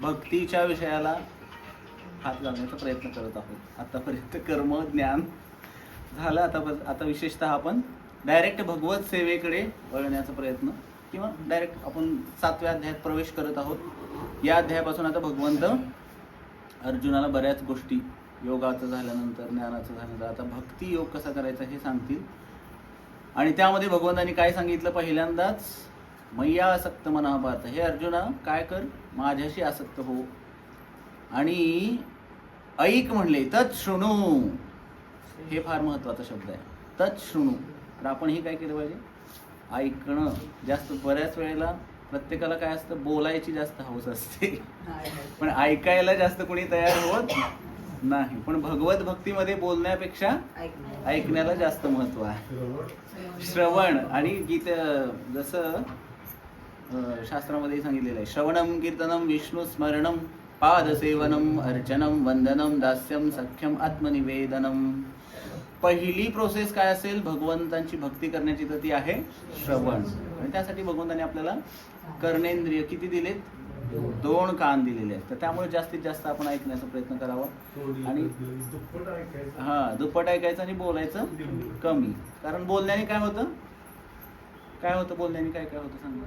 भक्तीच्या विषयाला हात घालण्याचा प्रयत्न करत आहोत. आतापर्यंत कर्म ज्ञान झालं. आता विशेषतः आपण डायरेक्ट भगवत सेवेकडे वळण्याचा प्रयत्न किंवा डायरेक्ट आपण 7व्या अध्यायात प्रवेश करत आहोत. या अध्यायापासून आता भगवंत अर्जुनाला बऱ्याच गोष्टी योगाचं झाल्यानंतर ज्ञानाचं झाल्यानंतर आता भक्ती योग कसा करायचा हे सांगतील. आणि त्यामध्ये भगवंतांनी काय सांगितलं, पहिल्यांदाच मैया आसक्त मना पार्थ, हे अर्जुना काय कर, माझ्याशी आसक्त हो आणि ऐक म्हणले. तत् शृणू, हे फार महत्वाचा शब्द आहे, तत् शृणू. तर आपणही काय केलं पाहिजे, ऐकणं. जास्त बऱ्याच वेळेला प्रत्येकाला काय असतं, बोलायची जास्त हौस असते पण ऐकायला जास्त कोणी तयार होत नाही. पण भगवत भक्तीमध्ये बोलण्यापेक्षा ऐकण्याला जास्त महत्व आहे. श्रवण आणि गीत, जसं शास्त्रामध्ये सांगितलेलं आहे, श्रवणम कीर्तनम विष्णू स्मरणम पादसेवनम अर्चनम वंदनम दास्यम सख्यम आत्मनिवेदनम. पहिली प्रोसेस काय असेल भगवंतांची भक्ती करण्याची, तर ती आहे श्रवण. आणि त्यासाठी भगवंतांनी आपल्याला कर्णेंद्रिय किती दिलेत, 2 कान दिलेले आहेत. तर त्यामुळे जास्तीत जास्त आपण ऐकण्याचा प्रयत्न करावा. आणि दुप्पट ऐकायचं आणि बोलायचं कमी. कारण बोलण्याने काय होतं, बोलण्याने काय काय होतं सांगा.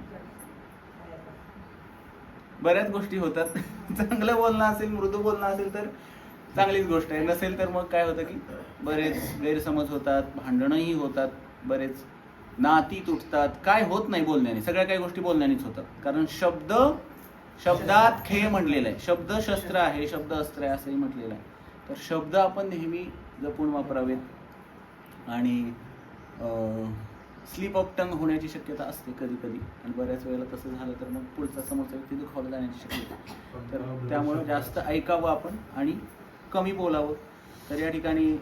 बऱ्याच गोष्टी होतात. चांगलं बोलणं असेल, मृदू बोलणं असेल तर चांगलीच गोष्ट आहे, नसेल तर मग काय होतं की बरेच गैरसमज होतात, भांडणंही होतात, बरेच नाती तुटतात. काय होत नाही बोलण्याने, सगळ्या काही गोष्टी बोलण्यानेच होतात. कारण शब्दात खेळ म्हटलेला आहे, शब्द शस्त्र आहे, शब्द अस्त्र आहे असंही म्हटलेलं आहे. तर शब्द आपण नेहमी जपून वापरावेत. आणि स्लिप ऑफ टंग होण्याची शक्यता असते कधी कधी, आणि बऱ्याच वेळेला तसं झालं तर मग पुढचा समोरचा व्यक्ती दुखावला जाण्याची शक्यता. तर त्यामुळे जास्त ऐकावं आपण आणि कमी बोलावं. तर या ठिकाणी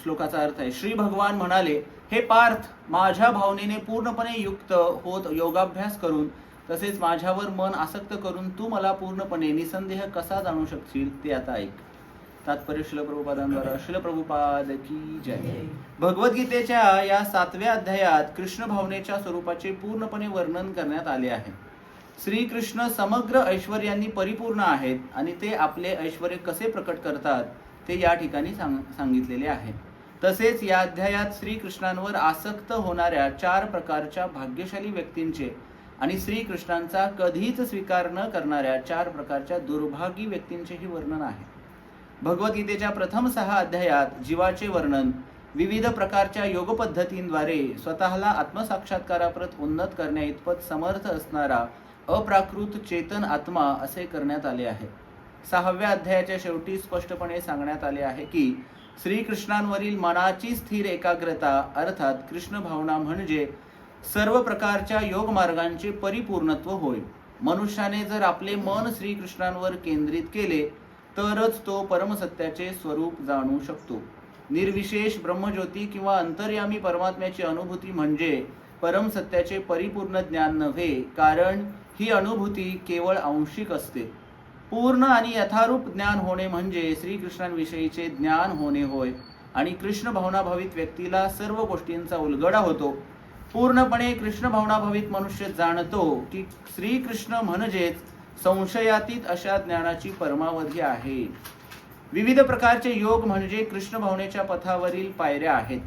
श्लोकाचा अर्थ आहे, श्री भगवान म्हणाले, हे पार्थ, माझ्या भावनेने पूर्णपणे युक्त होत योगाभ्यास करून तसेच माझ्यावर मन आसक्त करून तू मला पूर्णपणे निसंदेह कसा जाणू शकशील ते आता ऐक. तात्पर्य श्रील प्रभुपादांद्वारा. श्रील प्रभुपाद की जय. भगवद्गीतेच्या या 7व्या अध्यायात कृष्ण भावनेच्या स्वरूपाचे पूर्णपणे वर्णन करण्यात आले आहे. श्रीकृष्ण समग्र ऐश्वर्यांनी परिपूर्ण आहेत आणि ते आपले ऐश्वर्य कसे प्रकट करतात ते या ठिकाणी सांगितलेले आहे. तसेच या अध्यायात श्रीकृष्णांवर आसक्त होणाऱ्या 4 प्रकारच्या भाग्यशाली व्यक्तींचे आणि श्रीकृष्णांचा कधीच स्वीकार न करणाऱ्या 4 प्रकारच्या दुर्भागी व्यक्तींचेही वर्णन आहे. भगवद्गीतेच्या प्रथम 6 अध्यायात जीवाचे वर्णन, विविध प्रकारच्या योग पद्धतींद्वारे स्वतःला आत्मसाक्षात्काराप्रत उन्नत करण्या इतपत समर्थ असणारा अप्राकृत चेतन आत्मा असे करण्यात आले आहे. 6व्या अध्यायाच्या शेवटी स्पष्टपणे सांगण्यात आले आहे की श्रीकृष्णांवरील मनाची स्थिर एकाग्रता अर्थात कृष्ण भावना म्हणजे सर्व प्रकारच्या योग मार्गांचे परिपूर्णत्व होय. मनुष्याने जर आपले मन श्रीकृष्णांवर केंद्रित केले तरच तो परमसत्याचे स्वरूप जाणू शकतो. निर्विशेष ब्रह्मज्योती किंवा अंतर्यामी परमात्म्याची अनुभूती म्हणजे परमसत्याचे परिपूर्ण ज्ञान नव्हे, कारण ही अनुभूती केवळ आंशिक असते. पूर्ण आणि यथारूप ज्ञान होणे म्हणजे श्रीकृष्णांविषयीचे ज्ञान होणे होय. आणि कृष्ण भावनाभावित व्यक्तीला सर्व गोष्टींचा उलगडा होतो. पूर्णपणे कृष्ण भावनाभावित मनुष्य जाणतो की श्रीकृष्ण म्हणजेच संशयातीत अशा ज्ञानाची परमावधी आहे. विविध प्रकारचे योग म्हणजे कृष्ण भावनेच्या पथावरील पायऱ्या आहेत.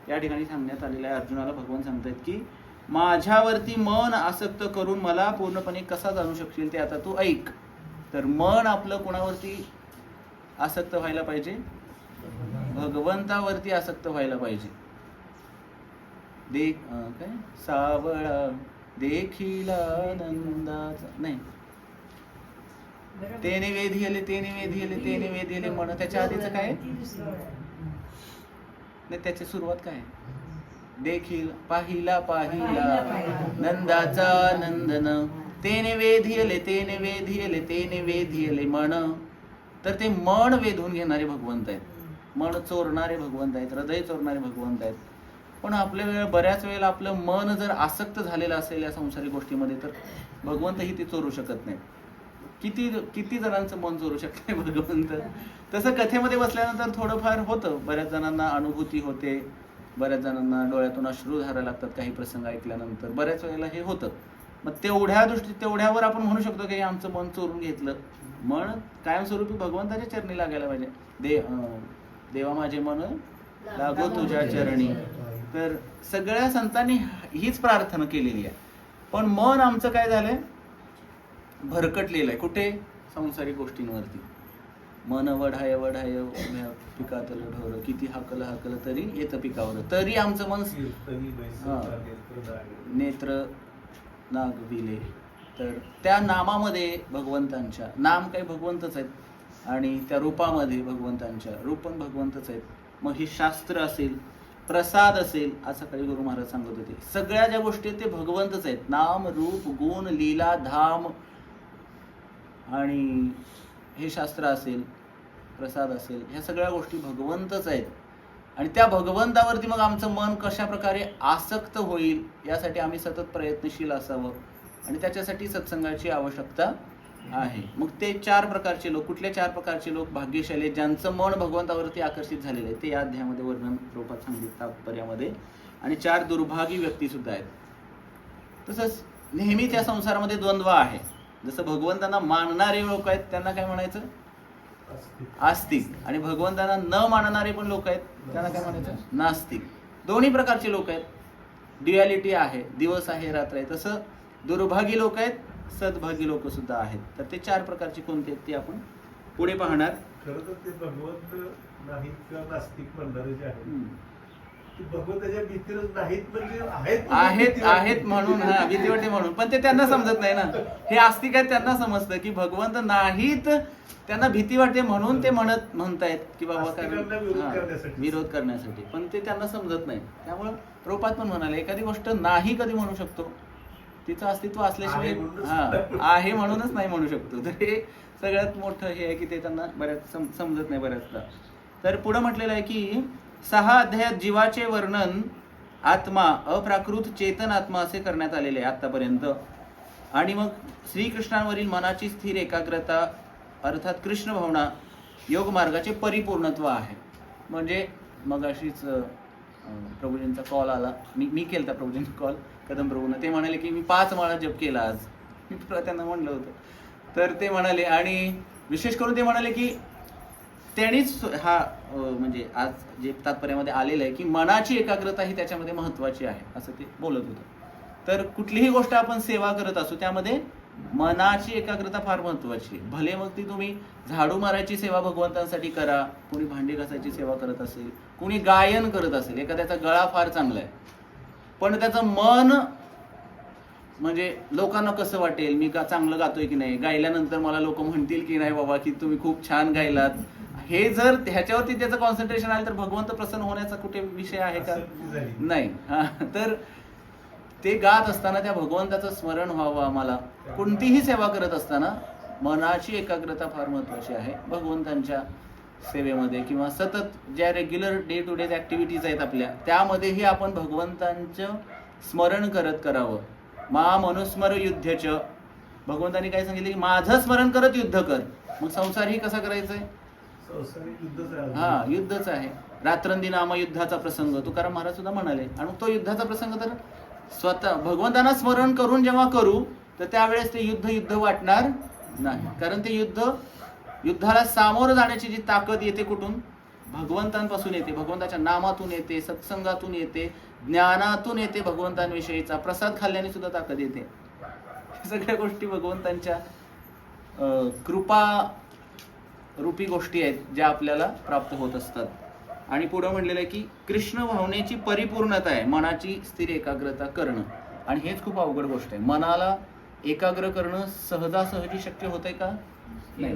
या ठिकाणी सांगण्यात आलेल्या अर्जुनाला भगवान सांगतात की माझ्यावरती मन आसक्त करून मला पूर्णपणे कसा जाणू शकशील ते आता तू ऐक. तर मन आपलं कोणावरती आसक्त व्हायला पाहिजे, भगवंतावरती आसक्त व्हायला पाहिजे. काय सावळा देखील आनंदाचा नाही, तेने वेधिले तेने वेधिले तेने वेधिले म्हण. त्याच्या आधीच काय नाही, त्याची सुरुवात काय, देखील पाहिला पाहिला नंदाचा नंदन तेने वेधिले तेने वेधिले तेने वेधिले म्हण. तर ते मन वेधून घेणारे भगवंत आहेत, मन चोरणारे भगवंत आहेत, हृदय चोरणारे भगवंत आहेत. पण बऱ्याच वेळेला आपलं मन जर आसक्त झालेलं असेल या संसारिक गोष्टीमध्ये तर भगवंतही ते चोरू शकत नाही. किती जणांचं मन चोरू शकते भगवंत. तसं कथेमध्ये बसल्यानंतर थोडंफार होतं, बऱ्याच जणांना अनुभूती होते, बऱ्याच जणांना डोळ्यातून अश्रू धारा लागतात काही प्रसंग ऐकल्यानंतर, बऱ्याच वेळेला हे होतं. मग तेवढ्यावर आपण म्हणू शकतो की आमचं मन चोरून घेतलं. मन कायमस्वरूपी भगवंताच्या चरणी लागायला पाहिजे. देवा माझे मन लागो तुझ्या चरणी. तर सगळ्या संतांनी हीच प्रार्थना केलेली आहे. पण मन आमचं काय झालंय, भरकटलेलं आहे. कुठे? संसारिक गोष्टींवरती. मन वढाय वढाय पिकातलं ढोर, किती हाकल तरी येतं पिकावर. तरी आमचं मन नेत्र नागविले. तर त्या नामामध्ये भगवंतांच्या, नाम काही भगवंतच आहेत आणि त्या रूपामध्ये भगवंतांच्या, रूप पण भगवंतच आहेत. मग ही शास्त्र असेल, प्रसाद असेल, आज सकाळी गुरु महाराज सांगत होते, सगळ्या ज्या गोष्टी आहेत ते भगवंतच आहेत. नाम, रूप, गुण, लीला, धाम आणि हे शास्त्र असेल, प्रसाद असेल, ह्या सगळ्या गोष्टी भगवंतच आहेत. आणि त्या भगवंतावरती मग आमचं मन कशा प्रकारे आसक्त होईल यासाठी आम्ही सतत प्रयत्नशील असावं आणि त्याच्यासाठी सत्संगाची आवश्यकता आहे. मग ते 4 प्रकारचे लोक, कुठले 4 प्रकारचे लोक भाग्यशाली आहेत, ज्यांचं मन भगवंतावरती आकर्षित झालेलं आहे, ते या अध्यायामध्ये वर्णन रूपात सांगितलं तात्पर्यामध्ये. आणि 4 दुर्भागी व्यक्ती सुद्धा आहेत. तसंच नेहमीच या संसारामध्ये द्वंद्व आहे. जसं भगवंतांना मानणारे लोक आहेत त्यांना काय म्हणायचं? आस्तिक. आणि भगवंतांना न मानणारे पण लोक आहेत त्यांना काय म्हणायचं? नास्तिक. दोन्ही प्रकारचे लोक आहेत. ड्युअलिटी आहे, दिवस आहे रात्र आहे. तसं दुर्भागी लोक आहेत, सद्भागी लोक सुद्धा आहेत. तर ते 4 प्रकारचे कोणते आहेत ते आपण पुढे पाहणार. खरं तर ते भगवंत नाहीत किंवा नास्तिक म्हणणारे जे आहेत ते भगवंताच्या भीतीच नाहीत, म्हणजे आहेत म्हणून, हा, भीती वाटते म्हणून. पण ते त्यांना समजत नाही ना. हे आस्तिक आहेत, त्यांना समजतं की भगवंत नाहीत, त्यांना भीती वाटते म्हणून ते म्हणतायत की बाबा विरोध करण्यासाठी. पण ते त्यांना समजत नाही. त्यामुळं प्रभुपाद पण म्हणाले, एखादी गोष्ट नाही कधी म्हणू शकतो, तिचं अस्तित्व असल्याशिवाय आहे म्हणूनच नाही म्हणू शकतो. तर हे सगळ्यात मोठं हे आहे की ते त्यांना बऱ्याच समजत नाही बऱ्याचदा. तर पुढे म्हटलेलं आहे की 6 अध्यायात जीवाचे वर्णन आत्मा, अप्राकृत चेतन आत्मा असे करण्यात आलेले आहे आतापर्यंत. आणि मग श्रीकृष्णांवरील मनाची स्थिर एकाग्रता अर्थात कृष्ण भावना योग मार्गाचे परिपूर्णत्व आहे. म्हणजे मग अशीच प्रभूजींचा कॉल आला, मी केलता प्रभूजींचा कॉल कदम प्रभूंना. ते म्हणाले की मी 5 माळा जप केला आज. मी त्यांना म्हणलं होतं. तर ते म्हणाले, आणि विशेष करून ते म्हणाले की त्यांनीच हा म्हणजे आज जे तात्पर्यामध्ये आलेलं आहे की मनाची एकाग्रता ही त्याच्यामध्ये महत्त्वाची आहे असं ते बोलत होतं. तर कुठलीही गोष्ट आपण सेवा करत असू त्यामध्ये मनाची एकाग्रता फार महत्त्वाची आहे. भले मग ती तुम्ही झाडू मारायची सेवा भगवंतांसाठी करा, कोणी भांडी घासायची सेवा करत असेल, कोणी गायन करत असेल, एखाद्याचा गळा फार चांगला आहे पण त्याचं मन म्हणजे लोकांना कसं वाटेल, मी चांगलं गातोय की नाही, गायल्यानंतर मला लोक म्हणतील की नाही बाबा की तुम्ही खूप छान गायलात, हे जर ह्याच्यावरती त्याचं कॉन्सन्ट्रेशन आलं तर भगवंत प्रसन्न होण्याचा कुठे विषय आहे का? नाही. तर ते गात असताना त्या भगवंताचं स्मरण व्हावं. आम्हाला कोणतीही सेवा करत असताना मनाची एकाग्रता फार महत्वाची आहे भगवंतांच्या सेवेमध्ये, किंवा सतत ज्या regular day to day activities आहेत आपल्या त्यामध्येही आपण भगवंतांचं स्मरण करत करावं. मा मनुस्मर युद्धच, भगवंतांनी काय सांगितलं की माझं स्मरण करत युद्ध कर. मग संसारही कसा करायचंय? युद्धच आहे. रात्रंदिनामा युद्धाचा प्रसंग तुकाराम महाराज सुद्धा म्हणाले. आणि तो युद्धाचा प्रसंग तर स्वतः भगवंतांना स्मरण करून जेव्हा करू तर त्यावेळेस ते युद्ध वाटणार नाही. कारण ते युद्धाला सामोरं जाण्याची जी ताकद येते कुठून? भगवंतांपासून येते, भगवंताच्या नामातून येते, सत्संगातून येते, ज्ञानातून येते. भगवंतांविषयीचा प्रसाद खाल्ल्याने सुद्धा ताकद येते. सगळ्या गोष्टी भगवंतांच्या कृपा रूपी गोष्टी आहेत ज्या आपल्याला प्राप्त होत असतात. आणि पुढे म्हणलेलं आहे की कृष्ण भावनेची परिपूर्णता आहे मनाची स्थिर एकाग्रता करणं. आणि हेच खूप अवघड गोष्ट आहे. मनाला एकाग्र करणं सहजासहजी शक्य होतंय का? नाही,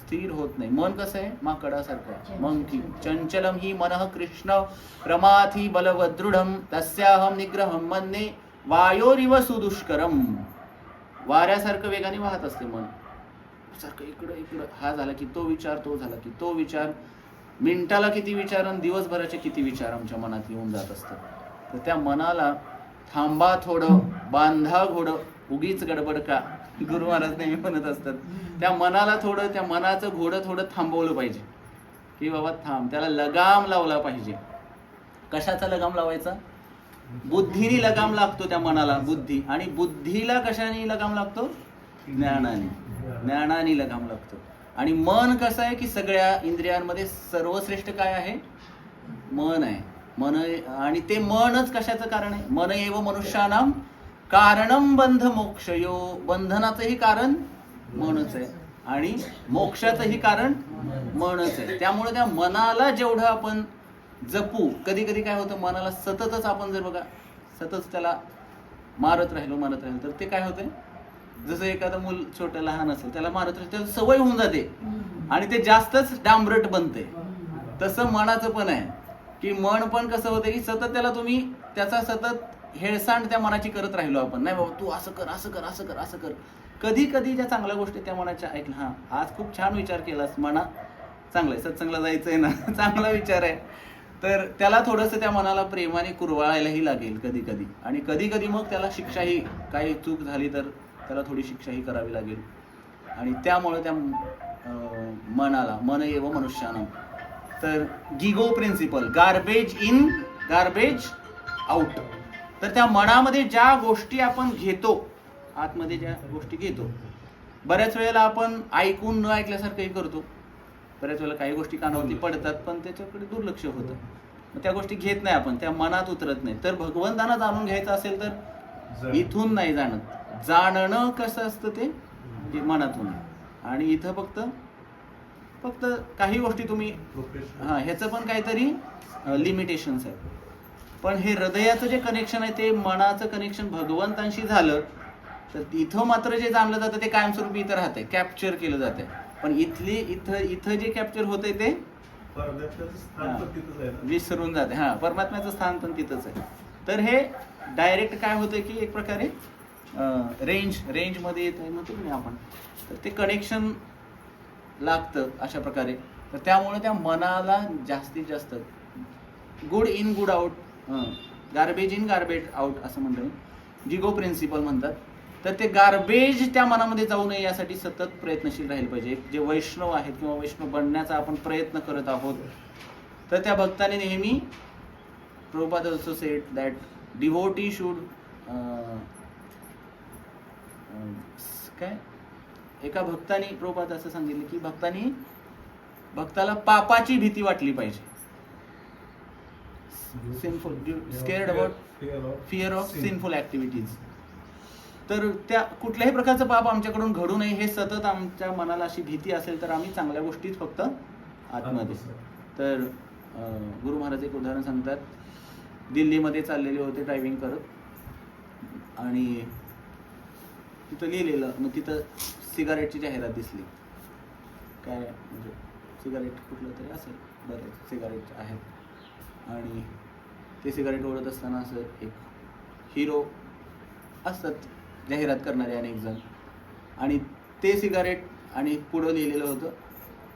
स्थिर होत नाही. मन कसं आहे? माकडासारखं आहे. मन की चंचलम ही मनः कृष्ण प्रमाथी बलवदृढम तस्याहम निग्रहम मन्ये वायोरिव सुदुष्करम. वाऱ्यासारखं वेगाने वाहत असते मन, सारखं इकडं हा झाला की तो विचार, तो झाला की तो विचार, मिनिटाला किती विचार आणि दिवसभराचे किती विचार आमच्या मनात येऊन जात असतात. तर त्या मनाला थांबा थोडं, बांधा घोडं, उगीच गडबड का, गुरु महाराज नेहमी म्हणत असतात. त्या मनाला थोडं, त्या मनाचं घोडं थोडं थांबवलं पाहिजे की बाबा थांब, त्याला लगाम लावला पाहिजे. कशाचा लगाम लावायचा? बुद्धीने लगाम लागतो त्या मनाला, बुद्धी. आणि बुद्धीला कशाने लगाम लागतो? ज्ञानाने. ज्ञानाने लगाम लागतो. आणि मन कसं आहे की सगळ्या इंद्रियांमध्ये सर्वश्रेष्ठ काय आहे? मन आहे. मन. आणि ते मनच कशाचं कारण आहे? मन एव मनुष्यानाम कारणम बंध मोक्षयो. बंधनाचंही कारण मनच आहे आणि मोक्षाचंही कारण मनच आहे. त्यामुळे त्या मनाला जेवढं आपण जपू, कधी कधी काय होतं, मनाला सततच आपण जर बघा सतत त्याला मारत राहिलो तर ते काय होतंय, जसं एखादं मूल छोटं लहान असेल त्याला मारत राहिलं त्याला सवय होऊन जाते आणि ते जास्तच डांबरट बनते. तसं मनाचं पण आहे की मन पण कसं होतं की सतत त्याला तुम्ही त्याचा सतत हेळसांड त्या मनाची करत राहिलो आपण, नाही बाबा तू असं कर असं कर असं कर असं कर. कधी कधी ज्या चांगल्या गोष्टी त्या मनाच्या ऐकलं, हा आज खूप छान विचार केलास म्हणा, चांगलंय, सत्संगला जायचंय ना, चांगला विचार आहे, तर त्याला थोडंसं त्या मनाला प्रेमाने कुरवाळायलाही लागेल कधी कधी. आणि कधी कधी मग त्याला शिक्षाही, काही चूक झाली तर त्याला थोडी शिक्षाही करावी लागेल. आणि त्यामुळे त्या मनाला, मन एव मनुष्यानं, तर GIGO principle, garbage in garbage out. तर त्या मनामध्ये ज्या गोष्टी आपण घेतो, आतमध्ये ज्या गोष्टी घेतो, बऱ्याच वेळेला आपण ऐकून न ऐकल्यासारखंही करतो. बऱ्याच वेळेला काही गोष्टी कानावरती पडतात पण त्याच्याकडे दुर्लक्ष होतं, मग त्या गोष्टी घेत नाही आपण, त्या मनात उतरत नाही. तर भगवंतांना जाणून घ्यायचं असेल तर इथून नाही जाणत. जाणणं कसं असतं ते मनातून. आणि इथं फक्त काही गोष्टी तुम्ही, हा ह्याचं पण काहीतरी लिमिटेशन्स आहेत. पण हे हृदयाचं जे कनेक्शन आहे ते मनाचं कनेक्शन भगवंतांशी झालं तर इथं मात्र जे जाणलं जातं ते कायमस्वरूपी इथं राहतंय, कॅप्चर केलं जातंय. पण इथं जे कॅप्चर होतंय ते विसरून जाते. हा, परमात्म्याचं स्थान पण तिथंच आहे. तर हे डायरेक्ट काय होतंय की एक प्रकारे रेंज मध्ये येतंय म्हणतो की आपण, तर ते कनेक्शन लागतं अशा प्रकारे. तर त्यामुळे त्या मनाला जास्तीत जास्त good in good out, garbage in garbage out असं म्हणतात, जिगो प्रिन्सिपल म्हणतात. तर ते गार्बेज त्या मनामध्ये जाऊ नये यासाठी सतत प्रयत्नशील राहील पाहिजे. जे वैष्णव आहेत किंवा वैष्णव बनण्याचा आपण प्रयत्न करत आहोत, तर त्या भक्ताने नेहमी, Prabhupada also said that devotee should, काय एका भक्तानी, प्रभुपाद असं सांगितलं की भक्ताला पापाची भीती वाटली पाहिजे. Sinful, scared about fear of sinful activities. तर त्या कुठल्याही प्रकारचं पाप आमच्याकडून घडू नये हे सतत आमच्या मनाला अशी भीती असेल तर आम्ही चांगल्या गोष्टीच फक्त आतमध्ये. तर गुरु महाराज एक उदाहरण सांगतात. दिल्लीमध्ये चाललेले होते ड्रायव्हिंग करत आणि तिथं लिहिलेलं, मग तिथं सिगारेटची जाहिरात दिसली. काय म्हणजे सिगारेट कुठलं तरी असेल, बरेच सिगारेट आहेत. आणि ते सिगारेट ओढत असताना असं एक हिरो असतात जाहिरात करणारे अनेक जण, आणि ते सिगारेट आणि पुढं लिहिलेलं होतं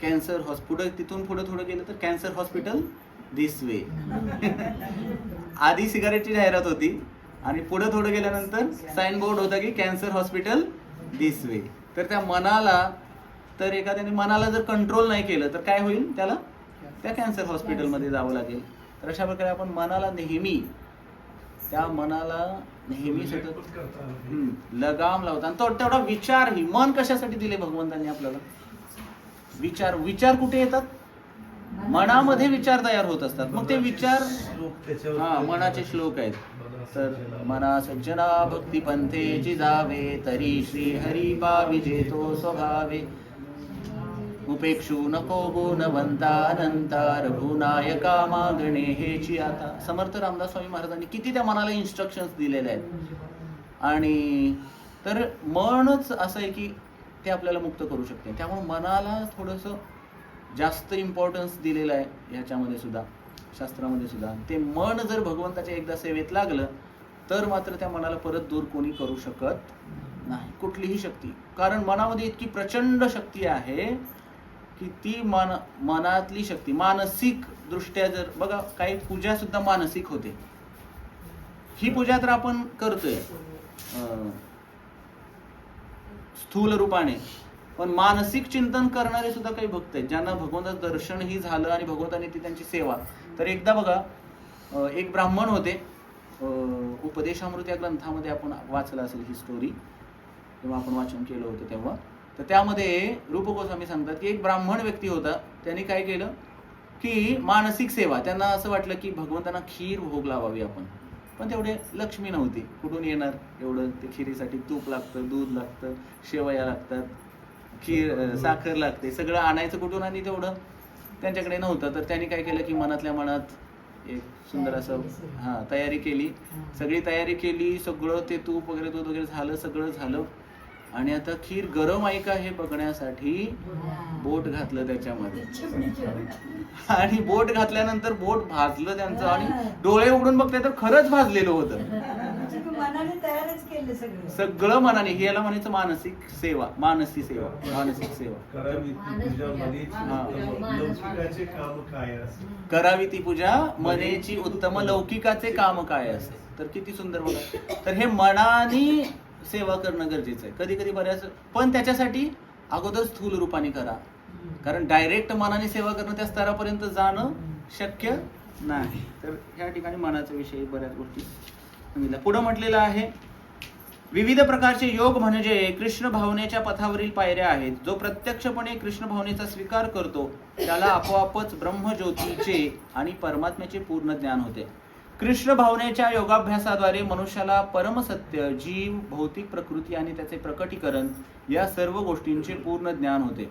कॅन्सर हॉस्पिटल. तिथून पुढं थोडं गेलं तर कॅन्सर हॉस्पिटल दिस वे. आधी सिगारेटची जाहिरात होती आणि पुढं थोडं गेल्यानंतर साइन बोर्ड होता की कॅन्सर हॉस्पिटल दिस वे. तर त्या मनाला, तर एखाद्याने मनाला जर कंट्रोल नाही केलं तर काय होईल, त्याला त्या कॅन्सर हॉस्पिटलमध्ये जावं लागेल. तर अशा प्रकारे आपण मनाला नेहमी, त्या मनाला नेहमी सतत लगाम लावतो. आणि तो तेवढा विचारही, मन कशासाठी दिले भगवंतांनी आपल्याला? विचार कुठे येतात? मनामध्ये विचार तयार होत असतात. मग ते विचार, हा, मनाचे श्लोक आहेत. तर मना सज्जना भक्ती पंथेची जावे, तरी श्री हरी पाविजे तो स्वभावे. उपेक्षू नको गुणवंता अनंता, रघुनायका मागणे हेची आता. समर्थ रामदास स्वामी महाराजांनी किती त्या मनाला इन्स्ट्रक्शन्स दिलेले आहेत. आणि तर मनच असं आहे की ते आपल्याला मुक्त करू शकते. त्यामुळे मनाला थोडंसं जास्त इम्पॉर्टन्स दिलेलं आहे ह्याच्यामध्ये सुद्धा, शास्त्रामध्ये सुद्धा. ते मन जर भगवंताच्या एकदा सेवेत लागलं तर मात्र त्या मनाला परत दूर कोणी करू शकत नाही, कुठलीही शक्ती. कारण मनामध्ये इतकी प्रचंड शक्ती आहे की ती मनातली शक्ती मानसिक दृष्ट्या, जर बघा काही पूजा सुद्धा मानसिक होते. ही पूजा तर आपण करतोय स्थूल रूपाने, पण मानसिक चिंतन करणारे सुद्धा काही भक्त आहेत ज्यांना भगवंताचं दर्शनही झालं आणि भगवंताने ती त्यांची सेवा. तर एकदा बघा एक ब्राह्मण होते उपदेशामृत या ग्रंथामध्ये आपण वाचलं असेल ही स्टोरी, तेव्हा आपण वाचन केलं होतं तेव्हा. तर त्यामध्ये रूप गोस्वामी सांगतात की एक ब्राह्मण व्यक्ती होता, त्यांनी काय केलं की मानसिक सेवा, त्यांना असं वाटलं की भगवंतांना खीर भोग लावावी आपण, पण तेवढे लक्ष्मी नव्हती, कुठून येणार एवढं, ते खिरीसाठी तूप लागतं, दूध लागतं, शेवया लागतात, खीर साखर लागते, सगळं आणायचं कुठून आणि तेवढं त्यांच्याकडे नव्हतं. तर त्यांनी काय केलं की मनातल्या मनात एक सुंदर असं तयारी केली, सगळी तयारी केली, सगळं ते तूप वगैरे दूध वगैरे झालं, सगळं झालं, आणि आता खीर गरम आहे का हे बघण्यासाठी बोट घातलं त्याच्यामध्ये, आणि बोट घातल्यानंतर बोट भाजलं त्यांचं, आणि डोळे उघडून बघते तर खरंच भाजलेलं होतं. सगळं मनाने, हे याला म्हणायचं मानसिक सेवा, मानसी सेवा, मानसिक सेवा. करावी ती पूजा मनेची उत्तम, लौकिकाचे काम काय असे. तर किती सुंदर बघा. तर हे मनाने सेवा करणं गरजेचं आहे. कधी कधी बऱ्याच, पण त्याच्यासाठी अगोदर स्थूल रूपाने करा, कारण डायरेक्ट मनाने सेवा करणं त्या स्तरापर्यंत जाणं शक्य नाही. तर ह्या ठिकाणी मनाच्या विषयी बऱ्याच गोष्टी सांगितल्या. पुढे म्हटलेलं आहे, विविध प्रकारचे योग म्हणजे कृष्ण भावनेच्या पथावरील पायऱ्या आहेत. जो प्रत्यक्षपणे कृष्ण भावनेचा स्वीकार करतो त्याला आपोआपच ब्रह्मज्योतीचे आणि परमात्म्याचे पूर्ण ज्ञान होते. कृष्ण भावनेच्या योगाभ्यासाद्वारे मनुष्याला परमसत्य, जीव, भौतिक प्रकृती आणि त्याचे प्रकटीकरण या सर्व गोष्टींचे पूर्ण ज्ञान होते.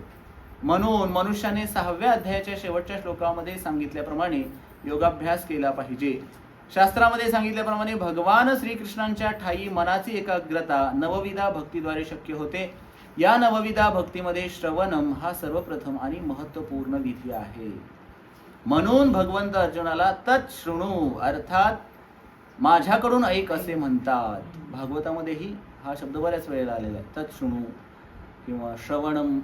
म्हणून मनुष्याने 6व्या अध्यायाच्या शेवटच्या श्लोकामध्ये सांगितल्याप्रमाणे योगाभ्यास केला पाहिजे. शास्त्रामध्ये सांगितल्याप्रमाणे भगवान श्रीकृष्णांच्या ठायी मनाची एकाग्रता नवविधा भक्तीद्वारे शक्य होते. या नवविधा भक्तीमध्ये श्रवणम हा सर्वप्रथम आणि महत्त्वपूर्ण विधी आहे. म्हणून भगवंत अर्जुनाला तत्शृणु अर्थात माझ्याकडून ऐक असे म्हणतात. भागवतामध्येही हा शब्द बऱ्याच वेळेला आलेला आहे, तत्शृणु किंवा श्रवणम.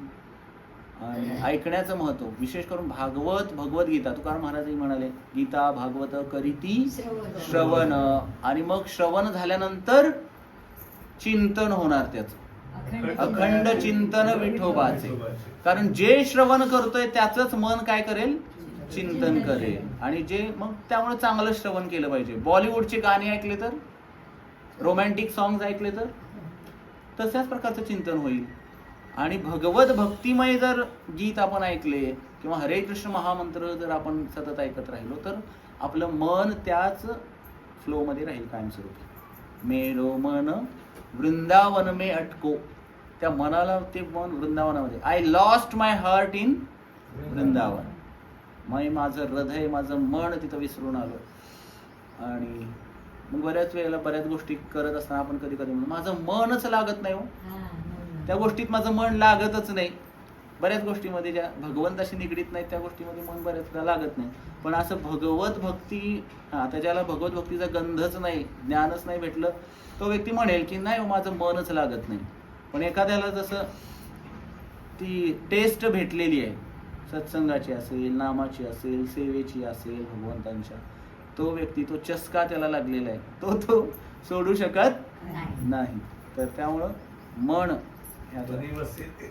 आणि ऐकण्याचं महत्व, विशेष करून भागवत, भगवद्गीता, तुकाराम महाराजही म्हणाले गीता भागवत करीती श्रवण, आणि मग श्रवण झाल्यानंतर चिंतन होणार त्याचं, अखंड चिंतन विठोबाचे. कारण जे श्रवण करतोय त्याचंच मन काय करेल, चिंतन करेल. आणि जे मग त्यामुळे चांगलं श्रवण केलं पाहिजे. बॉलिवूडचे गाणे ऐकले तर, रोमॅन्टिक सॉंग्स ऐकले तर तशाच प्रकारचं चिंतन होईल. आणि भगवत भक्तिमय जर गीत आपण ऐकले किंवा हरे कृष्ण महामंत्र जर आपण सतत ऐकत राहिलो तर आपलं मन त्याच फ्लोमध्ये राहील कायमस्वरूपी. मेरो मन वृंदावन में अटको, त्या मनाला ते मन वृंदावनामध्ये, I lost my heart in Vrindavan, माझं हृदय, माझं मन तिथं विसरून आलो. आणि मग बऱ्याच वेळेला बऱ्याच गोष्टी करत असताना आपण कधी कधी म्हणतो माझं मनच लागत नाही, हो त्या गोष्टीत माझं मन लागतच नाही. बऱ्याच गोष्टीमध्ये ज्या भगवंताशी निगडीत नाहीत त्या गोष्टीमध्ये मन बऱ्याचदा लागत नाही. पण असं भगवत भक्ती, आता ज्याला भगवत भक्तीचा गंधच नाही, ज्ञानच नाही भेटलं, तो व्यक्ती म्हणेल की नाही माझं मनच लागत नाही. पण एखाद्याला जसं ती टेस्ट भेटलेली आहे, सत्संगाची असेल, नामाची असेल, सेवेची असेल भगवंतांच्या, तो व्यक्ती, तो चस्का त्याला लागलेला आहे, तो सोडू शकत नाही. तर त्यामुळं मन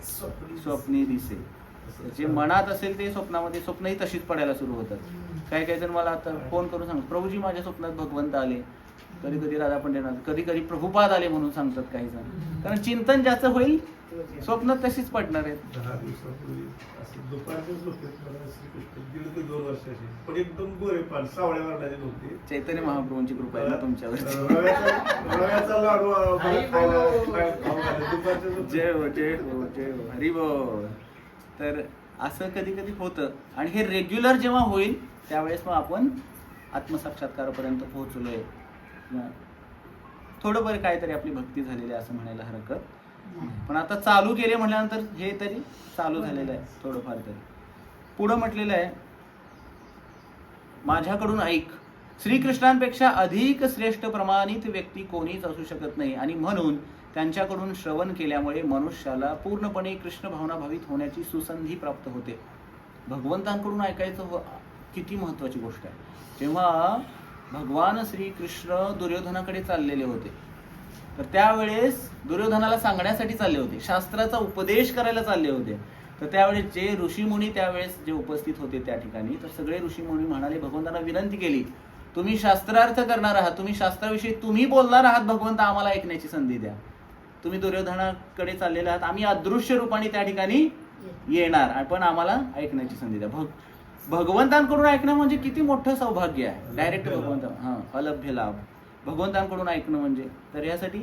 स्वप्नी दिसे, जे मनात असेल ते स्वप्नामध्ये, स्वप्नही तशीच पडायला सुरू होतात. काही काही जण मला आता फोन करून सांगतात प्रभूजी माझ्या स्वप्नात भगवंत आले, कधी कधी राधा पंडित, कधी कधी प्रभुपाद आले म्हणून सांगतात काही जण. कारण चिंतन ज्याचं होईल स्वप्नात तशीच पडणार आहेत. 10 दिवसापूर्वी असं दुपारच्याच होते, मला श्रीकृष्ण गेले ते 2 वर्षाचे, पण एकदम गोरे पान, सावळ्या वर्णाचे नव्हते. चैतन्य महाप्रभूंची कृपा आहे ना तुमच्यावर. रव्याचा लाडू जय हो जय हो जय हो, हरी बोल. तर असं कधी कधी होतं. आणि हे रेग्युलर जेव्हा होईल त्यावेळेस मग आपण आत्मसाक्षात्कारापर्यंत पोहोचलोय, थोडं बरं काहीतरी आपली भक्ती झालेली आहे असं म्हणायला हरकत. पण आता चालू केले म्हटल्यानंतर हे तरी चालू झालेलं आहे थोडंफार तरी. पुढं म्हटलेलं आहे माझ्याकडून ऐक, श्रीकृष्णांपेक्षा अधिक श्रेष्ठ प्रमाणित व्यक्ती कोणीच असू शकत नाही. आणि म्हणून त्यांच्याकडून श्रवण केल्यामुळे मनुष्याला पूर्णपणे कृष्ण भावना भावित होण्याची सुसंधी प्राप्त होते. भगवंतांकडून ऐकायचं किती महत्वाची गोष्ट आहे. तेव्हा भगवान श्रीकृष्ण दुर्योधनाकडे चाललेले होते, तर त्यावेळेस दुर्योधनाला सांगण्यासाठी चालले होते, शास्त्राचा उपदेश करायला चालले होते. तर त्यावेळेस जे ऋषीमुनी त्यावेळेस जे उपस्थित होते त्या ठिकाणी, तर सगळे ऋषीमुनी म्हणाले, भगवंतांना विनंती केली तुम्ही शास्त्रार्थ करणार आहात, तुम्ही शास्त्राविषयी तुम्ही बोलणार आहात, भगवंत आम्हाला ऐकण्याची संधी द्या. तुम्ही दुर्योधनाकडे चाललेले आहात, आम्ही अदृश्य रूपाने त्या ठिकाणी येणार, पण आम्हाला ऐकण्याची संधी द्या. भगवंतांकडून ऐकणं म्हणजे किती मोठं सौभाग्य आहे. डायरेक्ट भगवंत, अलभ्य लाभ भगवंतांकडून ऐकणं म्हणजे. तर यासाठी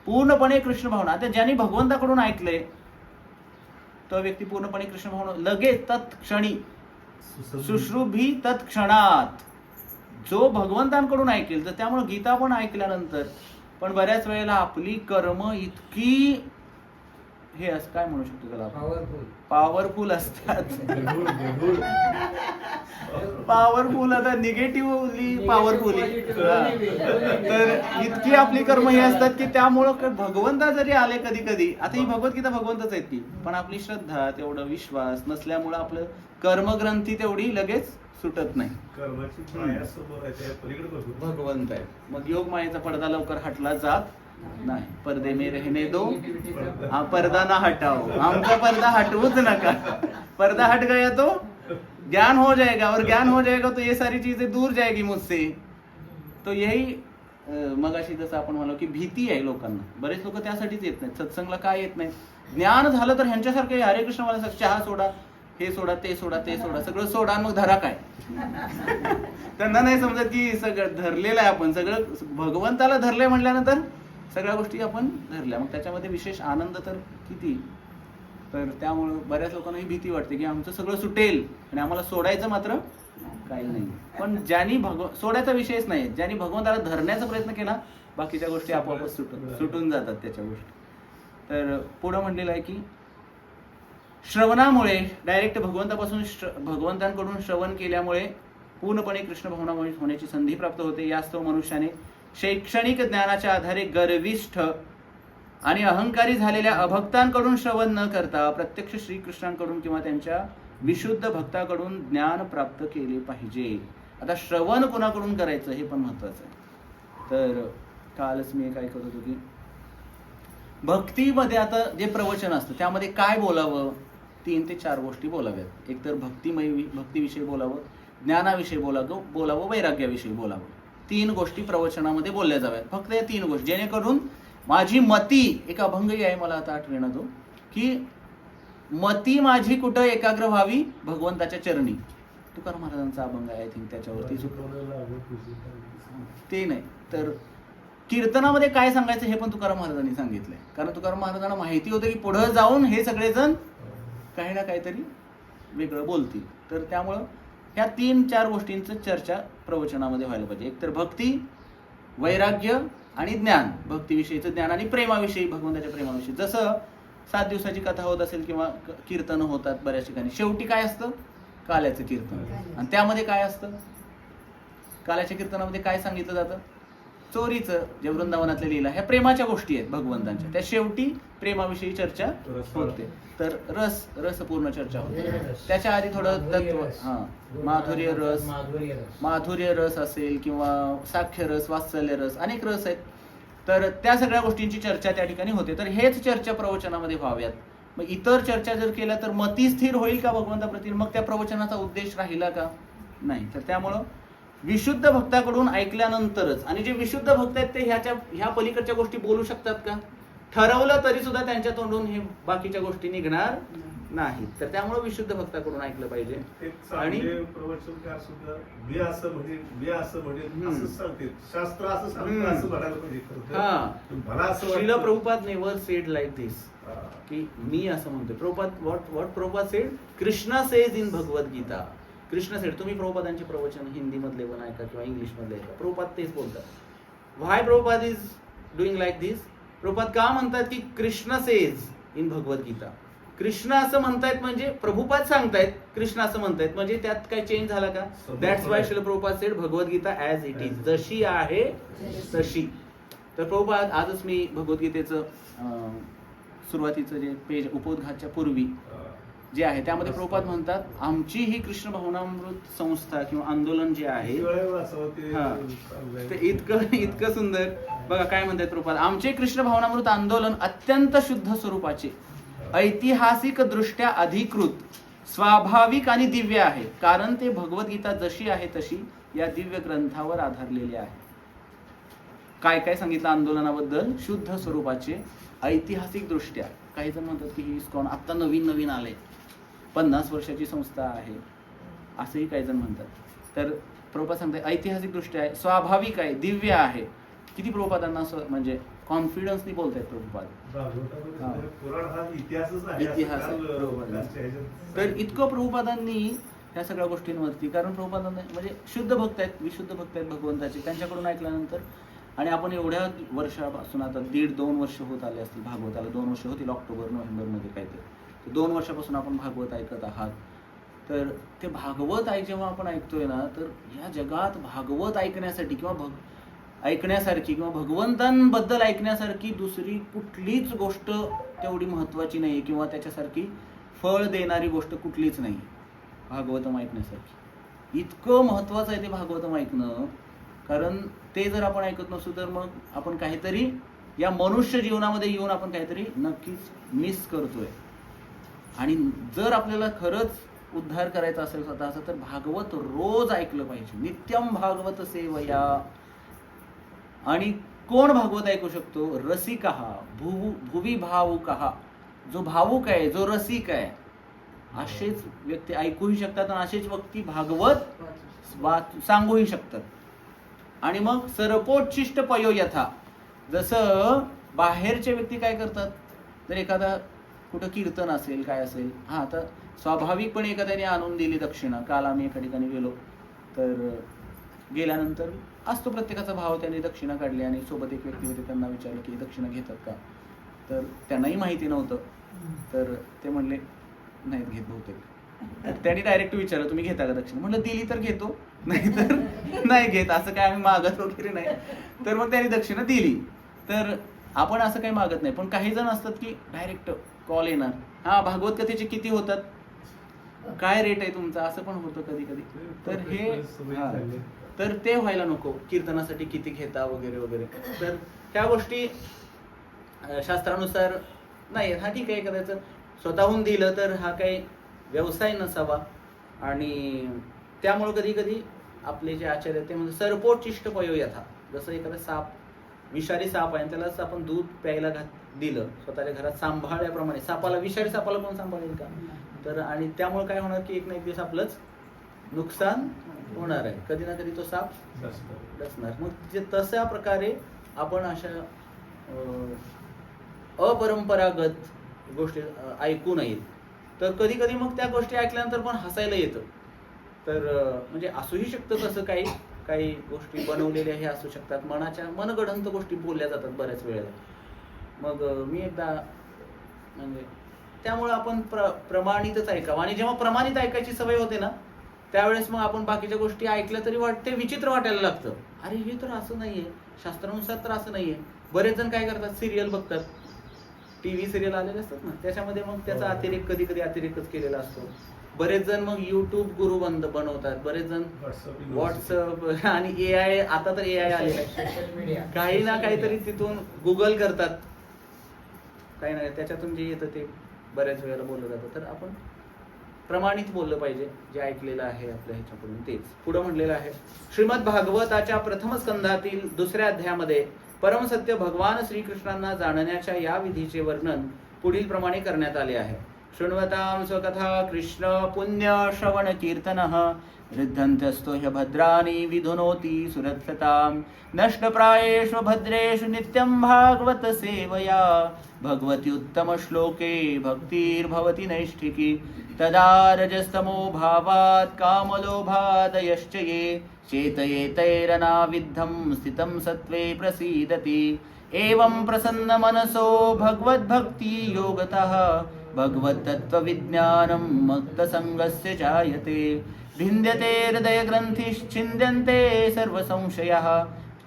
पूर्णपणे कृष्ण भावना. आता ज्यांनी भगवंताकडून ऐकले तो व्यक्ती पूर्णपणे कृष्ण भावना लगेच तत्क्षणी शुश्रूभी तत्क्षणात जो भगवंतांकडून ऐकेल. तर त्यामुळे गीता पण ऐकल्यानंतर पण बऱ्याच वेळेला आपली कर्म इतकी हे असं काय म्हणू शकतो त्याला, पॉवरफुल असतात. पॉवरफुल, आता निगेटिव्हली पॉवरफुली. तर इतकी आपली कर्म हे असतात की त्यामुळं भगवंता जरी आले कधी कधी, आता ही भगवद्गीता भगवंतच आहेत ती, पण आपली श्रद्धा तेवढं विश्वास नसल्यामुळं आपलं कर्मग्रंथी तेवढी लगेच सुटत नाही. कर्माची माया समोर आहे, त्या पलीकडे भगवंत आहे. मग योग मायेचा पडदा लवकर हटला जात नाही. पर्दे में रहने दो, हा पर्दा ना हटाओ. आमचा पर्दा हटवूच नका. पर्दा हट गया तो ज्ञान हो जाएगा, और ज्ञान हो जाएगा तो ये सारी चीजें दूर जाएगी मुझसे. तो यही मगाशी जसं आपण म्हणलो की भीती आहे लोकांना. बरेच लोक त्यासाठीच येत नाहीत सत्संगला. काय येत नाही? ज्ञान झालं तर ह्यांच्यासारखे हरे कृष्ण मला चहा सोडा, हे सोडा, ते सोडा, ते सोडा, सगळं सोडा, मग धरा काय. त्यांना नाही समजत की सगळं धरलेलं आहे आपण, सगळं भगवंताला धरलंय म्हटल्यानंतर सगळ्या गोष्टी आपण धरल्या, मग त्याच्यामध्ये विशेष आनंद तर किती. तर त्यामुळं बऱ्याच लोकांना ही भीती वाटते की आमचं सगळं सुटेल आणि आम्हाला सोडायचं मात्र काही नाही. पण ज्यांनी सोडायचा विषयच नाही, ज्यांनी भगवंताला धरण्याचा प्रयत्न केला बाकीच्या गोष्टी आपोआपच सुटून जातात त्याच्या गोष्टी. तर पुढं म्हणलेलं आहे की श्रवणामुळे डायरेक्ट भगवंतांकडून श्रवण केल्यामुळे पूर्णपणे कृष्ण भावना होण्याची संधी प्राप्त होते. यास्तव मनुष्याने शैक्षणिक ज्ञानाच्या आधारे गर्विष्ठ आणि अहंकारी झालेल्या अभक्तांकडून श्रवण न करता प्रत्यक्ष श्रीकृष्णांकडून किंवा त्यांच्या विशुद्ध भक्ताकडून ज्ञान प्राप्त केले पाहिजे. आता श्रवण कोणाकडून करायचं हे पण महत्वाचं आहे. तर कालच मी काय करत होतो की भक्तीमध्ये आता जे प्रवचन असतं त्यामध्ये काय बोलावं, 3 ते 4 गोष्टी बोलाव्यात. एकतर भक्तीविषयी बोलावं, ज्ञानाविषयी बोलावं, वैराग्याविषयी बोलावं. 3 गोष्टी प्रवचनामध्ये बोलल्या जाव्यात. फक्त या 3 गोष्टी, जेणेकरून माझी मती, एक अभंगही आहे मला आता आठवेना तो, की मती माझी कुठं एकाग्र व्हावी भगवंताच्या चरणी. तुकाराम महाराजांचा अभंग आहे, आय थिंक त्याच्यावरती. ते नाही तर कीर्तनामध्ये काय सांगायचं हे पण तुकाराम महाराजांनी सांगितलंय. कारण तुकाराम महाराजांना माहिती होतं की पुढे जाऊन हे सगळेजण काही ना काहीतरी वेगळं बोलतील. तर त्यामुळं ह्या 3-4 गोष्टींचं चर्चा प्रवचनामध्ये व्हायला पाहिजे. एकतर भक्ती, वैराग्य आणि ज्ञान. भक्तीविषयीचं ज्ञान आणि प्रेमाविषयी, भगवंताच्या प्रेमाविषयी. जसं 7 दिवसाची कथा होत असेल किंवा कीर्तन होतात बऱ्याच ठिकाणी, शेवटी काय असतं? काल्याचं कीर्तन. आणि त्यामध्ये काय असतं? काल्याच्या कीर्तनामध्ये काय सांगितलं जातं? चोरीचं, जे वृंदावनातल्या लीला, ह्या प्रेमाच्या गोष्टी आहेत भगवंतांच्या. त्या शेवटी प्रेमाविषयी चर्चा होते. तर रसपूर्ण चर्चा होते. त्याच्या आधी थोडं तत्व, माधुर्य रस असेल किंवा साख्य रस, वात्सल्य रस, अनेक रस आहेत. तर त्या सगळ्या गोष्टींची चर्चा त्या ठिकाणी होते. तर हेच चर्चा प्रवचनामध्ये व्हाव्यात. मग इतर चर्चा जर केल्या तर मती स्थिर होईल का भगवंताप्रती? मग त्या प्रवचनाचा उद्देश राहिला का? नाही. तर त्यामुळं विशुद्ध भक्ताकडून ऐकल्यानंतरच, आणि जे विशुद्ध भक्त आहेत ते ह्या पलीकडच्या गोष्टी बोलू शकतात का? ठरवलं तरी सुद्धा त्यांच्या तोंडून हे बाकीच्या गोष्टी निघणार नाहीत. तर त्यामुळे विशुद्ध भक्ताकडून ऐकलं पाहिजे. आणि प्रवचनकार सुद्धा मी असं म्हणजे असं सांगते, शास्त्र असं सांगतं असं म्हणायला पाहिजे. मला असं Srila Prabhupada never said like this, की मी असं म्हणतो. Prabhupada what Prabhupada said? Krishna says in Bhagavad Gita. Krishna said. तुम्ही प्रभुपादांचे प्रवचन हिंदी मधले पण ऐका किंवा इंग्लिश मधले ऐका, प्रभुपाद तेच बोलतात. व्हाय प्रभुपाद इज डुईंग लाईक दिस? प्रभुपाद का म्हणतात की कृष्ण सेज इन भगवद्गीता? कृष्ण असं म्हणतायत म्हणजे प्रभुपाद सांगतायत कृष्ण असं म्हणतायत, म्हणजे त्यात काही चेंज झाला का? That's why Srila Prabhupada sed Bhagavad Gita as it is, जशी आहे तशी. तर प्रभुपाद, आजच मी भगवद्गीतेचं सुरुवातीचं जे पेज उपोद्घातच्या पूर्वी जे आहे त्यामध्ये प्रभुपाद म्हणतात, आमची ही कृष्ण भावनामृत संस्था किंवा आंदोलन जे आहे ते इतकं सुंदर. बघा काय म्हणतात प्रभुपाद, आमचे कृष्ण भावनामृत आंदोलन अत्यंत शुद्ध स्वरूपाचे, ऐतिहासिक दृष्ट्या अधिकृत स्वाभाविक आणि दिव्य आहे, कारण ते भगवद्गीता जशी आहे तशी या दिव्य ग्रंथावर आधारलेले आहे. काय काय सांगितलं आंदोलनाबद्दल? शुद्ध स्वरूपाचे ऐतिहासिक दृष्ट्या. काही जण म्हणतात की ही इस्कॉन आता नवीन नवीन आले, 50 वर्षाची संस्था आहे, असंही काही जण म्हणतात. तर प्रभुपाद सांगतात ऐतिहासिक दृष्ट्या आहे, स्वाभाविक आहे, दिव्य आहे. किती प्रभुपादांना म्हणजे कॉन्फिडन्सनी बोलतायत प्रभुपाद. पुराण हा इतिहासच आहे. इतिहास आहे प्रभुपादांचा. तर इतकं प्रभुपादांनी ह्या सगळ्या गोष्टींवरती, कारण प्रभुपादांना म्हणजे शुद्ध भक्त आहेत, विशुद्ध भक्त आहेत भगवंताचे, त्यांच्याकडून ऐकल्यानंतर. आणि आपण एवढ्या वर्षापासून आता 1.5-2 वर्ष होत आले असतील भागवताला. 2 वर्ष होतील ऑक्टोबर-नोव्हेंबरमध्ये काहीतरी. 2 वर्षापासून आपण भागवत ऐकत आहात. तर ते भागवत जेव्हा आपण ऐकतोय ना, तर या जगात भागवत ऐकण्यासाठी किंवा ऐकण्यासारखी किंवा भगवंतांबद्दल ऐकण्यासारखी दुसरी कुठलीच गोष्ट तेवढी महत्त्वाची नाही, किंवा त्याच्यासारखी फळ देणारी गोष्ट कुठलीच नाही भागवतम ऐकण्यासारखी. इतकं महत्त्वाचं आहे ते भागवतम ऐकणं. कारण ते जर आपण ऐकत नसू तर मग आपण काहीतरी या मनुष्य जीवनामध्ये येऊन आपण काहीतरी नक्कीच मिस करतोय. आणि जर आपल्याला खरंच उद्धार करायचा असेल स्वतःचा, तर भागवत रोज ऐकलं पाहिजे. नित्यम भागवत सेवया. आणि कोण भागवत ऐकू शकतो? रसिकः भुवी भावुकः. जो भावुक आहे, जो रसिक आहे, असेच व्यक्ती ऐकूही शकतात आणि असेच व्यक्ती भागवत सांगूही शकतात. आणि मग सरपोच्छिष्ट पयो यथा. जसं बाहेरचे व्यक्ती काय करतात, तर एखादा कुठं कीर्तन असेल, काय असेल, हा तर स्वाभाविकपणे एखाद्याने आणून दिली दक्षिणा. काल आम्ही एका ठिकाणी गेलो, तर गेल्यानंतर असतो प्रत्येकाचा भाव. त्यांनी दक्षिणा काढली आणि सोबत एक व्यक्ती होते, त्यांना विचारलं की दक्षिणा घेतात का, तर त्यांनाही माहिती नव्हतं. तर ते म्हणले नाहीत घेत बहुतेक. त्यांनी डायरेक्ट विचारलं तुम्ही घेता का दक्षिणा? म्हणलं दिली तर घेतो, नाही तर नाही घेत, असं काय आम्ही मागत वगैरे नाही. तर मग त्यांनी दक्षिणा दिली. तर आपण असं काही मागत नाही. पण काही जण असतात की डायरेक्ट कॉल येणार, हा भागवत कथेचे किती होतात, काय रेट आहे तुमचा, असं पण होतं कधी कधी. तर हे तर ते व्हायला नको. कीर्तनासाठी किती घेता वगैरे वगैरे. तर त्या गोष्टी शास्त्रानुसार नाही. हा ठीक आहे, एखाद्याचं स्वतःहून दिलं तर हा काही व्यवसाय नसावा. आणि त्यामुळं कधी कधी आपले जे आचार्य ते म्हणजे सरपोच्छिष्ट पयो यथा. जसं एखादा साप, विषारी साप आहे, त्यालाच आपण दूध प्यायला दिलं स्वतःच्या घरात सांभाळल्याप्रमाणे, सापाला, विषारी सापाला कोण सांभाळेल का? तर आणि त्यामुळे काय होणार की एक ना एक दिवस आपलंच नुकसान होणार आहे. कधी ना कधी तो साप डसणार. मग तशा प्रकारे आपण अशा अपरंपरागत गोष्टी ऐकू नयेत. तर कधी कधी मग त्या गोष्टी ऐकल्यानंतर पण हसायला येतं. तर म्हणजे असूही शकतं तसं, काही गोष्टी बनवलेल्या हे असू शकतात, मनगढंत गोष्टी बोलल्या जातात बऱ्याच वेळेला. मग मी एकदा म्हणजे त्यामुळे आपण प्रमाणितच ऐकावं. आणि जेव्हा प्रमाणित ऐकायची सवय होते ना, त्यावेळेस मग आपण बाकीच्या गोष्टी ऐकल्या तरी वाटते विचित्र वाटायला लागतं. अरे हे तर असं नाहीये, शास्त्रानुसार तर असं नाहीये. बरेच जण काय करतात, सिरियल बघतात, टीव्ही सिरियल आलेले असतात ना, त्याच्यामध्ये मग त्याचा अतिरेक कधी कधी अतिरेकच केलेला असतो. बरेच जण मग युट्यूब गुरु बनवतात, बरेच जण व्हॉट्सअप आणि AI. आता तर AI आलेला आहे, काही ना काहीतरी तिथून गुगल करतात, काही ना त्याच्यातून जे येतं ते बऱ्याच वेळेला बोललं जातं. तर आपण प्रमाणित बोललं पाहिजे, जे ऐकलेलं आहे आपल्या ह्याच्याकडून तेच. पुढं म्हणलेलं आहे श्रीमद भागवताच्या प्रथम स्कंधातील 2ऱ्या अध्यायामध्ये परमसत्य भगवान श्रीकृष्णांना जाणण्याच्या या विधीचे वर्णन पुढील प्रमाणे करण्यात आले आहे. शृण्वतां स्वकथा कृष्ण पुण्य श्रवण कीर्तनः वृद्धन्त्यस्तो ह्यभद्राणि विधुनोति सुरक्षतां नष्टप्रायेषु भद्रेषु नित्यं भागवत सेवया भगवति उत्तम श्लोके भक्तिर्भवति नैष्ठिकी तदा रजस्तमो भावात् कामलोभादयश्च ये चेतयेतैरनाविद्धं स्थितं सत्त्वे प्रसीदति एवं प्रसन्न मनसो भगवद्भक्ति योगतः भगवत्तत्त्वविज्ञानं मत्तसंगस्य जायते भिन्द्यते हृदयग्रन्थिश्छिन्द्यन्ते सर्वसंशयः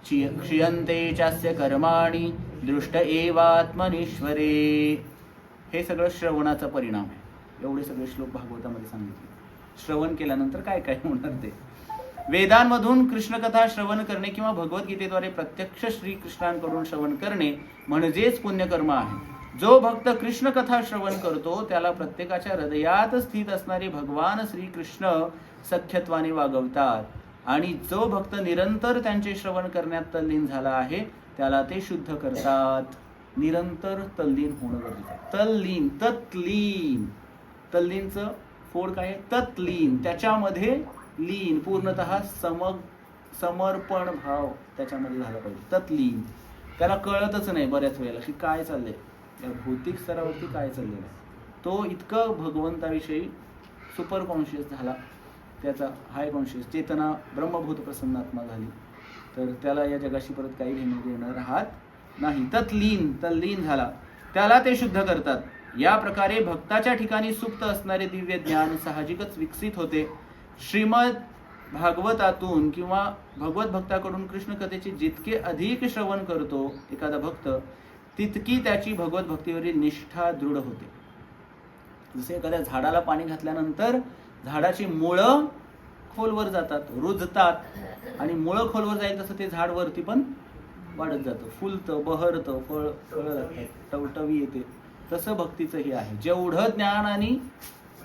क्षीयन्ते चास्य कर्माणि दृष्ट एवात्मनीश्वरे. हे सगळं श्रवणाचा परिणाम आहे. एवढे सगळे श्लोक भागवतामध्ये सांगितले. श्रवण केल्यानंतर काय काय होणार ते. वेदांमधून कृष्णकथा श्रवण करणे किंवा भगवद्गीतेद्वारे प्रत्यक्ष श्रीकृष्णांकडून श्रवण करणे म्हणजेच पुण्यकर्म आहे. जो भक्त कृष्ण कथा श्रवण करतो त्याला प्रत्येकाच्या हृदयात स्थित असणारे भगवान श्रीकृष्ण सख्यत्वाने वागवतात, आणि जो भक्त निरंतर त्यांचे श्रवण करण्यात तल्लीन झाला आहे त्याला ते शुद्ध करतात. निरंतर तल्लीन होणं गरजेचं आहे. तल्लीन, तत्लीन, तल्लीनचं फोड काय आहे? तत्लीन, त्याच्यामध्ये लीन, पूर्णतः समर्पण भाव त्याच्यामध्ये झाला पाहिजे. तत्लीन, त्याला कळतच नाही बऱ्याच वेळेला की काय चाललंय, या भौतिक स्तरावरती काय चाललेलं आहे. तो इतकं भगवंताविषयी सुपर कॉन्शियस झाला, त्याचा हाय कॉन्शियस चेतना ब्रह्मभूत प्रसन्नात्मा झाली, तर त्याला या जगाशी परत काही घेणं देणं राहत नाही. तल्लीन झाला, त्याला ते शुद्ध करतात. या प्रकारे भक्ताच्या ठिकाणी सुप्त असणारे दिव्य ज्ञान साहजिकच विकसित होते. श्रीमद भागवतातून किंवा भगवत भक्ताकडून कृष्ण कथेचे जितके अधिक श्रवण करतो एखादा भक्त, तितकी त्याची भगवत भक्तीवरील निष्ठा दृढ होते. जसे एखाद्या झाडाला पाणी घातल्यानंतर झाडाची मुळं खोलवर जातात, रुजतात, आणि मुळं खोलवर जाईल तसं ते झाड वरती पण वाढत जातं, फुलतं, बहरतं, फळं लागतात, टवटवी येते. तसं भक्तीचंही आहे. जेवढं ज्ञान आणि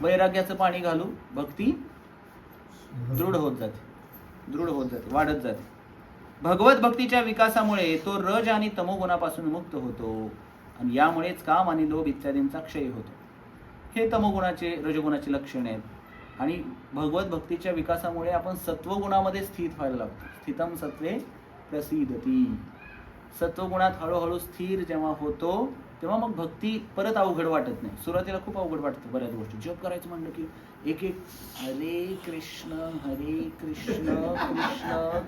वैराग्याचं पाणी घालू भक्ती दृढ होत जाते, वाढत जाते. भगवत भक्तीच्या विकासामुळे तो रज आणि तमोगुणापासून मुक्त होतो, आणि यामुळेच काम आणि लोभ इत्यादींचा क्षय होतो. हे तमोगुणाचे, रजगुणाचे लक्षण आहेत. आणि भगवत भक्तीच्या विकासामुळे आपण सत्वगुणामध्ये स्थित व्हायला लागतो. स्थितम सत्वे प्रसिद्धती. सत्वगुणात हळूहळू स्थिर जेव्हा होतो तेव्हा मग भक्ती परत अवघड वाटत नाही. सुरुवातीला खूप अवघड वाटतं बऱ्याच गोष्टी. जप करायचं म्हणलं की एक हरे कृष्ण कृष्ण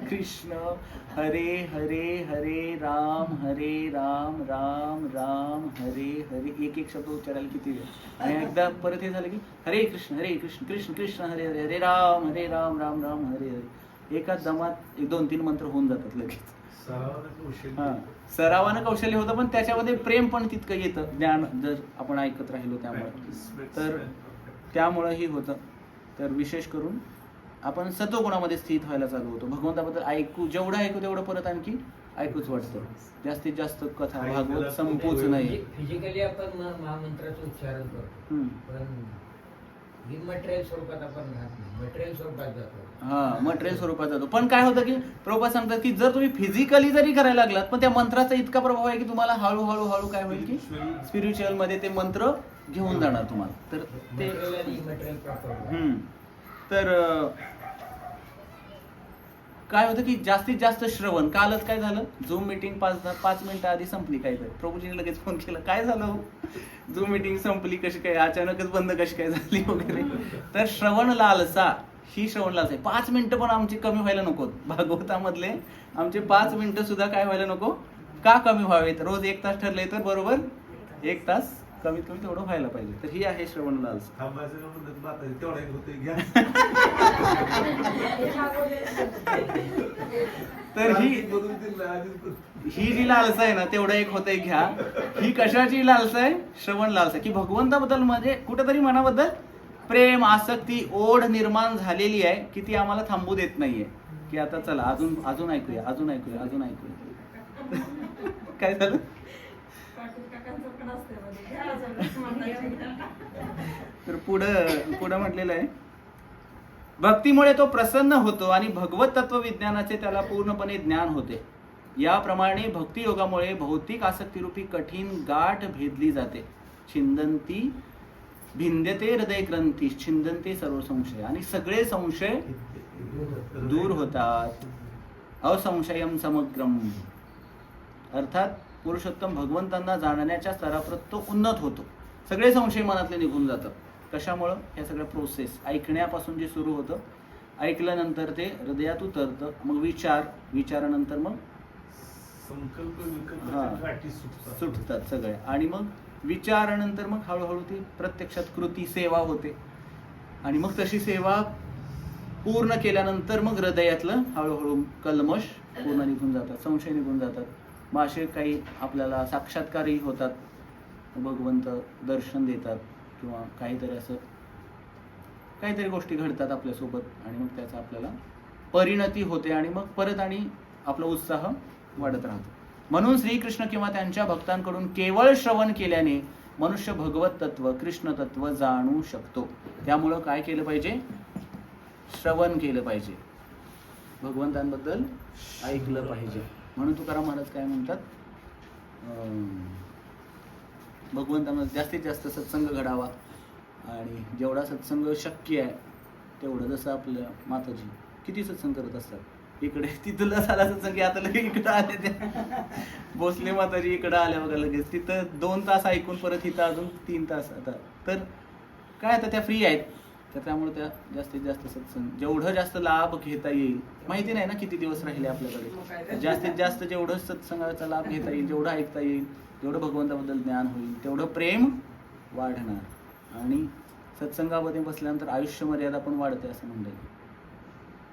कृष्ण हरे हरे, हरे राम राम राम हरे हरे, एक शब्द उच्चारायला किती वेळ. आणि एकदा परत हे झालं की हरे कृष्ण कृष्ण कृष्ण हरे हरे, हरे राम राम राम हरे हरे. एकाच दमात 2-3 मंत्र होऊन जातात लगेच. सरावानं कौशल्य होतं, पण त्याच्यामध्ये प्रेम पण तितकं येतं, ज्ञान जर आपण ऐकत राहिलो त्यामुळे. तर त्यामुळंही होतं. तर विशेष करून आपण सत्वगुणामध्ये स्थित व्हायला चालू होतो. भगवंताबद्दल जेवढं ऐकू तेवढं परत आणखी ऐकूच वाटतं. जास्तीत जास्त कथा भागवत संपूच नाही. फिजिकली आपण महामंत्राचं उच्चारण करतो, पण मटेरियल स्वरूपात आपण राहत नाही, मटेरियल स्वरूपात जातो. मटेरियल स्वरूपात जातो. पण काय होतं की प्रभुपाद सांगतात की जर तुम्ही फिजिकली जरी करायला लागलात, पण त्या मंत्राचा इतका प्रभाव आहे की तुम्हाला हळूहळू काय होईल की स्पिरिच्युअल मध्ये ते मंत्र घेऊन जाणार तुम्हाला. तर ते तर काय होतं की जास्तीत जास्त श्रवण. कालच काय झालं, झूम मीटिंग 5 मिनिटं आधी संपली. काय तर प्रभूजीने लगेच फोन केला, काय झालं झूम मीटिंग संपली कशी काय, अचानकच बंद कशी काय झाली वगैरे. तर श्रवण लालसा ही श्रवण लालसा आहे. 5 मिनिटं पण आमची कमी व्हायला नको. भागवतामधले आमचे 5 मिनिटं सुद्धा काय व्हायला नको, का कमी व्हावेत. रोज 1 तास ठरले तर बरोबर 1 तास कमीत कमी तेवढं व्हायला पाहिजे. तर ही आहे श्रवण लालसा. तर ही जी लालसा आहे ना, तेवढं एक होतंय घ्या. ही कशाची लालसा आहे? श्रवण लालसा. की भगवंताबद्दल म्हणजे कुठेतरी मनाबद्दल प्रेम, आसक्ती, ओढ निर्माण झालेली आहे की ती आम्हाला थांबू देत नाहीये. की आता चला अजून ऐकूया. काय झालं? तर पुढं म्हटलेलं आहे, भक्तीमुळे तो प्रसन्न होतो आणि भगवत तत्वविज्ञानाचे त्याला पूर्णपणे ज्ञान होते. याप्रमाणे भक्ती योगामुळे भौतिक आसक्तीरूपी कठीण गाठ भेदली जाते. भिंद्यते हृदय ग्रंथी छिंदन्ते सर्व संशय. आणि सगळे संशय दूर होतात. असंशयम समग्रम. अर्थात पुरुषोत्तम भगवंतांना जाणण्याच्या स्तरापर्यंत तो उन्नत होतो. सगळे संशय मनातले निघून जातात. कशामुळं? ह्या सगळ्या प्रोसेस ऐकण्यापासून जे सुरू होतं, ऐकल्यानंतर ते हृदयात उतरतं, मग विचारानंतर मग सुटतात सगळे, आणि मग विचारानंतर मग हळूहळू ती प्रत्यक्षात कृती सेवा होते. आणि मग तशी सेवा पूर्ण केल्यानंतर मग हृदयातलं हळूहळू कल्मश पूर्ण निघून जातात, संशय निघून जातात. मग असे काही आपल्याला साक्षात्कारही होतात, भगवंत दर्शन देतात किंवा काहीतरी गोष्टी घडतात आपल्यासोबत, आणि मग त्याचा आपल्याला परिणती होते, आणि मग परत आणि आपला उत्साह वाढत राहतो. म्हणून श्रीकृष्ण किंवा त्यांच्या भक्तांकडून केवळ श्रवण केल्याने मनुष्य भगवत तत्व कृष्ण तत्व जाणू शकतो. त्यामुळं काय केलं पाहिजे? श्रवण केलं पाहिजे, भगवंतांबद्दल ऐकलं पाहिजे. म्हणून तुकाराम महाराज काय म्हणतात, भगवंतामध्ये जास्तीत जास्त सत्संग घडावा आणि जेवढा सत्संग शक्य आहे तेवढं. जसं आपल्या माताजी किती सत्संग करत असतात, इकडे तिथलं झाला सत्संग आता लगेच इकडं आले, त्या भोसले माताजी इकडं आल्या बघा लगेच, तिथं 2 तास ऐकून परत इथं अजून 3 तास. आता तर काय, आता त्या फ्री आहेत तर त्यामुळे त्या जास्तीत जास्त सत्संग जेवढं जास्त लाभ घेता येईल, माहिती नाही ना किती दिवस राहिले आपल्याकडे, जास्तीत जास्त जेवढं सत्संगाचा लाभ घेता येईल, जेवढं ऐकता येईल, जेवढं भगवंताबद्दल ज्ञान होईल, तेवढं प्रेम वाढणार. आणि सत्संगामध्ये बसल्यानंतर आयुष्य मर्यादा पण वाढते असं म्हणलं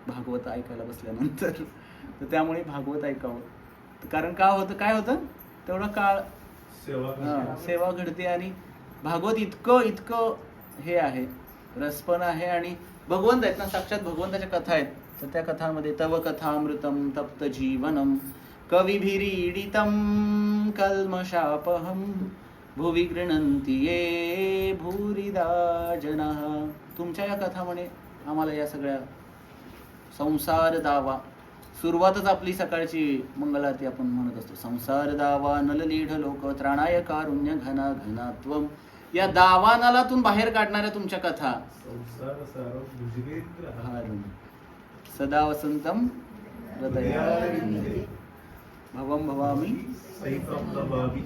भागवत ऐकायला बसल्यानंतर. तर त्यामुळे भागवत ऐकावं, कारण काय होतं तेवढा काळ सेवा घडते. आणि भागवत इतकं हे आहे, रसपण आहे, आणि भगवंत आहेत ना, साक्षात भगवंताच्या कथा आहेत. तर त्या कथांमध्ये तव कथामृतम तप्त जीवनम कविभिरीडितम कल्मषापहम भुवि गृह्णन्ति ये भूरिदा जनाः. तुमच्या या कथामध्ये आम्हाला या सगळ्या संसार दावा, सुरुवातच आपली सकाळची मंगलारती आपण म्हणत असतो, संसार दावा नललीढ लोक त्राणाय कारुण्य घना घनात्वम. या दावानलातून बाहेर काढणाऱ्या तुमच्या कथा, संसार सारं भुजगेंद्र सदा वसंतम हृदयारविंदे भवम भवामी सैतांतभावी.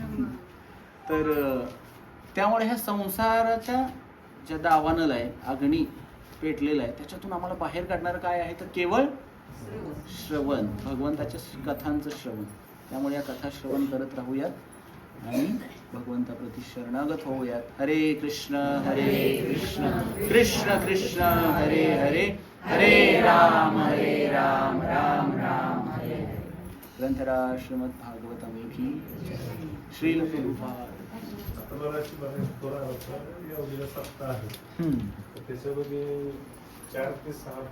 तर त्यामुळे ह्या संसाराच्या ज्या दावानल आहे, अग्नी पेटलेला आहे, त्याच्यातून आम्हाला बाहेर काढणारं काय आहे तर केवळ श्रवण, भगवंताच्या कथांचं श्रवण. त्यामुळे या कथा श्रवण करत राहूयात आणि भगवंताप्रती शरणागत होऊयात. हरे कृष्ण कृष्ण कृष्ण हरे हरे, हरे राम राम राम हरे हरे. ग्रंथराज श्रीमद भागवतम की श्रील प्रभुपाद. आता बराचशी थोडा होता या उद्या सप्ताह आहे, तर त्याच्यामध्ये 4 ते 6